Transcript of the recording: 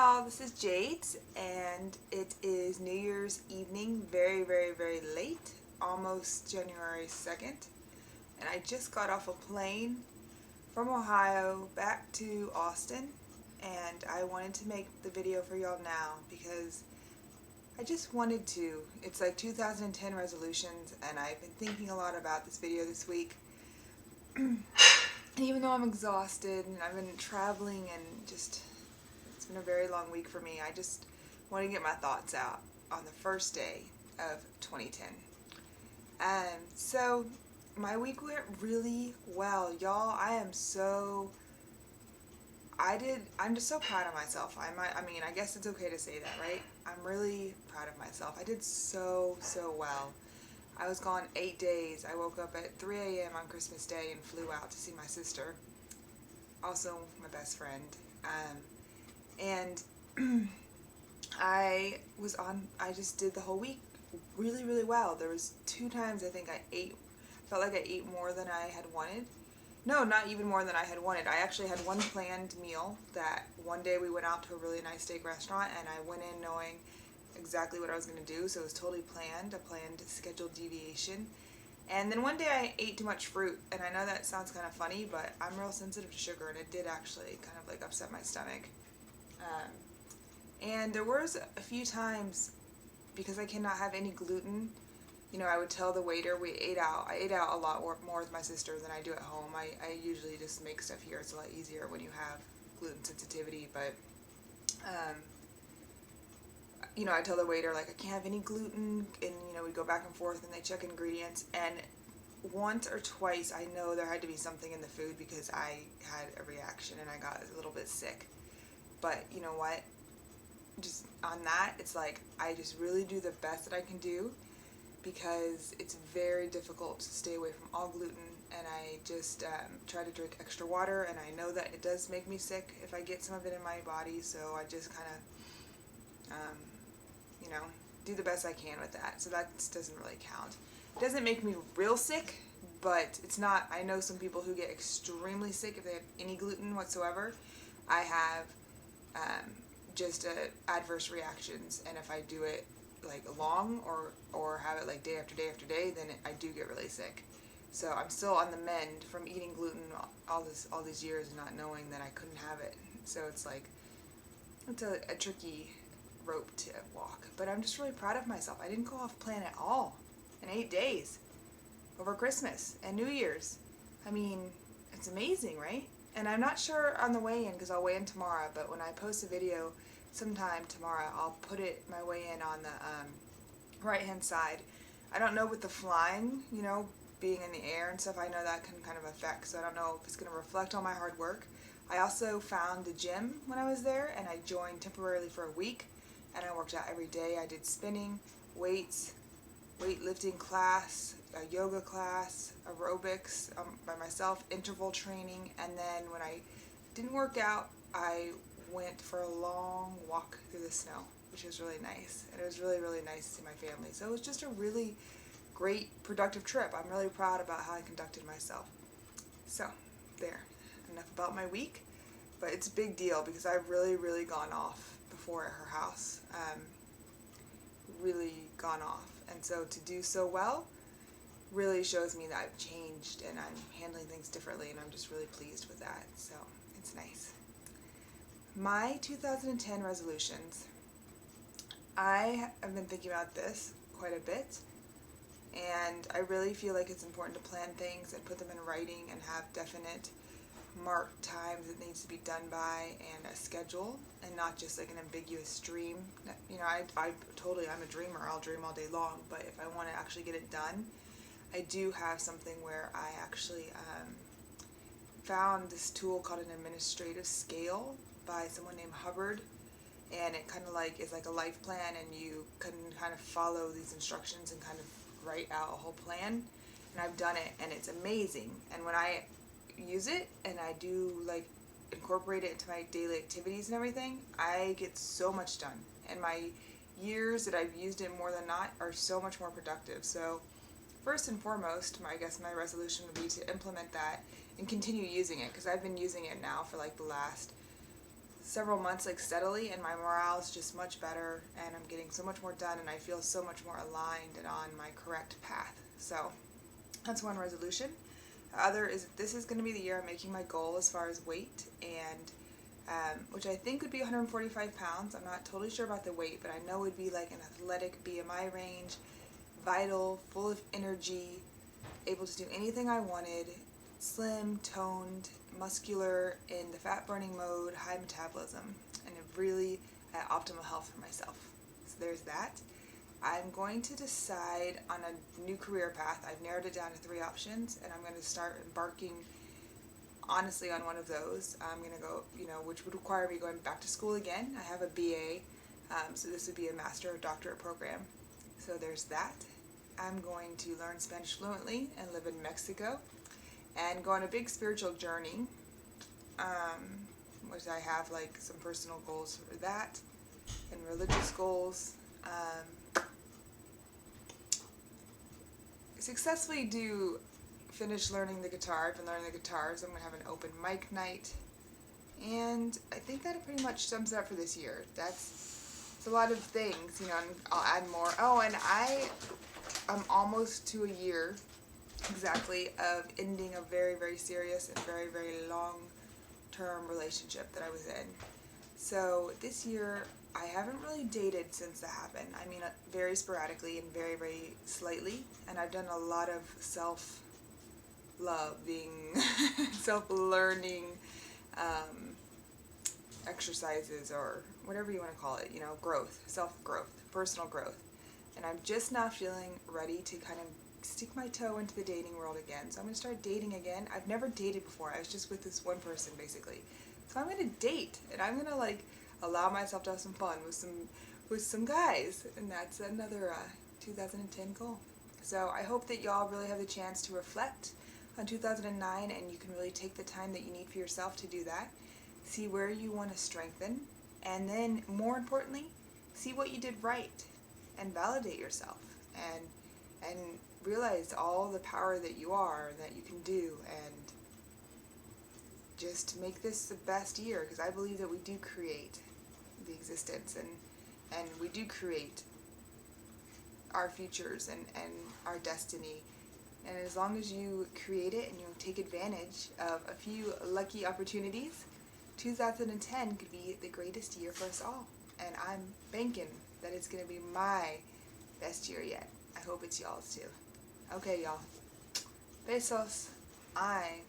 y'all, this is Jades, and it is New Year's evening, very, very, very late, almost January 2nd, and I just got off a plane from Ohio back to Austin, and I wanted to make the video for y'all now because I just wanted to. It's like 2010 resolutions, and I've been thinking a lot about this video this week. And even though I'm exhausted and I've been traveling and just, it's been a very long week for me, I just want to get my thoughts out on the first day of 2010. So my week went really well, y'all. I'm just so proud of myself. I guess it's okay to say that, right? I'm really proud of myself. I did so well. I was gone 8 days. I woke up at 3 a.m. on Christmas Day and flew out to see my sister, also my best friend. And I just did the whole week really well. There was 2 times I think felt like I ate more than I had wanted. No, not even more than I had wanted. I actually had one planned meal that one day we went out to a really nice steak restaurant, and I went in knowing exactly what I was going to do, so it was totally planned, a planned scheduled deviation. And then one day I ate too much fruit, and I know that sounds kind of funny, but I'm real sensitive to sugar, and it did actually kind of like upset my stomach. And there was a few times, because I cannot have any gluten, you know, I would tell the waiter, I ate out a lot more with my sister than I do at home. I usually just make stuff here. It's a lot easier when you have gluten sensitivity, but you know, I tell the waiter, like, I can't have any gluten, and, you know, we go back and forth, and they check ingredients, and once or twice I know there had to be something in the food because I had a reaction, and I got a little bit sick. But, you know what, just on that, it's like, I just really do the best that I can do, because it's very difficult to stay away from all gluten, and I just try to drink extra water, and I know that it does make me sick if I get some of it in my body, so I just kind of you know, do the best I can with that. So that doesn't really count. It doesn't make me real sick, but it's not, I know some people who get extremely sick if they have any gluten whatsoever. I have just adverse reactions, and if I do it like long or have it like day after day after day, then I do get really sick. So I'm still on the mend from eating gluten all these years and not knowing that I couldn't have it. So it's like, it's a tricky rope to walk, but I'm just really proud of myself. I didn't go off plan at all in 8 days over Christmas and New Year's. I mean, it's amazing, right? And I'm not sure on the weigh-in, because I'll weigh in tomorrow, but when I post a video sometime tomorrow, I'll put my weigh-in on the right hand side. I don't know with the flying, you know, being in the air and stuff, I know that can kind of affect, so I don't know if it's going to reflect on my hard work. I also found the gym when I was there, and I joined temporarily for a week. And I worked out every day. I did spinning, weights, weightlifting class, a yoga class, aerobics by myself, interval training, and then when I didn't work out, I went for a long walk through the snow, which was really nice. And it was really nice to see my family. So it was just a really great, productive trip. I'm really proud about how I conducted myself. So, there. Enough about my week. But it's a big deal because I've really gone off before at her house, really gone off, and so to do so well really shows me that I've changed and I'm handling things differently, and I'm just really pleased with that, so it's nice. My 2010 resolutions, I have been thinking about this quite a bit, and I really feel like it's important to plan things and put them in writing and have definite marked times it needs to be done by, and a schedule, and not just like an ambiguous dream. You know, I'm a dreamer. I'll dream all day long, but if I want to actually get it done, I do have something where I actually found this tool called an administrative scale by someone named Hubbard, and it kind of like is like a life plan, and you can kind of follow these instructions and kind of write out a whole plan, and I've done it, and it's amazing. And when I use it and I do like incorporate it into my daily activities and everything, I get so much done, and my years that I've used it more than not are so much more productive. So first and foremost, I guess my resolution would be to implement that and continue using it, because I've been using it now for like the last several months like steadily, and my morale is just much better, and I'm getting so much more done, and I feel so much more aligned and on my correct path. So that's one resolution. The other is this is going to be the year I'm making my goal as far as weight, and which I think would be 145 pounds. I'm not totally sure about the weight, but I know it would be like an athletic BMI range, vital, full of energy, able to do anything I wanted, slim, toned, muscular, in the fat burning mode, high metabolism, and a really optimal health for myself. So there's that. I'm going to decide on a new career path. I've narrowed it down to 3 options, and I'm going to start embarking honestly on one of those. I'm going to go, which would require me going back to school again. I have a BA, so this would be a master or doctorate program. So there's that. I'm going to learn Spanish fluently and live in Mexico and go on a big spiritual journey, which I have like some personal goals for that and religious goals. Successfully finish learning the guitar. I've been learning the guitar, so I'm going to have an open mic night. And I think that pretty much sums it up for this year. It's a lot of things, and I'll add more. Oh, and I'm almost to a year exactly of ending a very, very serious and very, very long-term relationship that I was in. So this year, I haven't really dated since that happened. I mean, very sporadically and very, very slightly. And I've done a lot of self-loving, self-learning exercises, or whatever you want to call it, growth, self-growth, personal growth. And I'm just now feeling ready to kind of stick my toe into the dating world again. So I'm going to start dating again. I've never dated before. I was just with this one person, basically. So I'm going to date, and I'm going to allow myself to have some fun with some guys, and that's another 2010 goal. So I hope that y'all really have the chance to reflect on 2009, and you can really take the time that you need for yourself to do that. See where you want to strengthen, and then more importantly, see what you did right, and validate yourself, and realize all the power that you are, and that you can do, and just make this the best year, because I believe that we do create the existence, and we do create our futures and our destiny. And as long as you create it and you take advantage of a few lucky opportunities, 2010 could be the greatest year for us all. And I'm banking that it's going to be my best year yet. I hope it's y'all's too. Okay, y'all. Besos. I'm